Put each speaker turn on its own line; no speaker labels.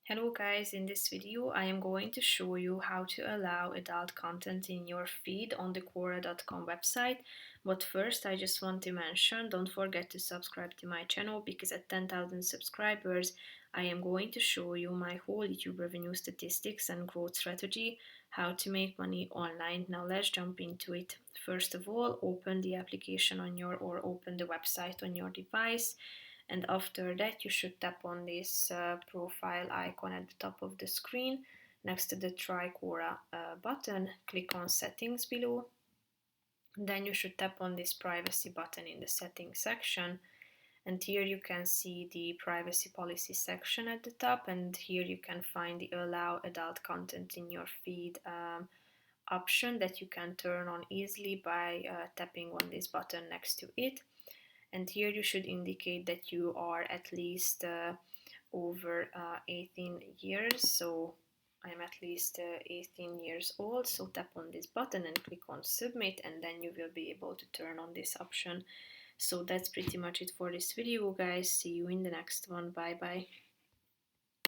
Hello guys, in this video I am going to show you how to allow adult content in your feed on the quora.com website. But first I just want to mention, don't forget to subscribe to my channel because at 10,000 subscribers I am going to show you my whole YouTube revenue statistics and growth strategy, how to make money online. Now let's jump into it. First of all, open the application on your or open the website on your device, and after that you should tap on this profile icon at the top of the screen next to the try quora button. Click on settings below, then you should tap on this privacy button in the settings section, and here you can see the privacy policy section at the top, and here you can find the allow adult content in your feed option that you can turn on easily by tapping on this button next to it. And here you should indicate that you are at least over 18 years. So I'm at least 18 years old, so tap on this button and click on submit, and then you will be able to turn on this option. So that's pretty much it for this video guys. See you in the next one. Bye bye.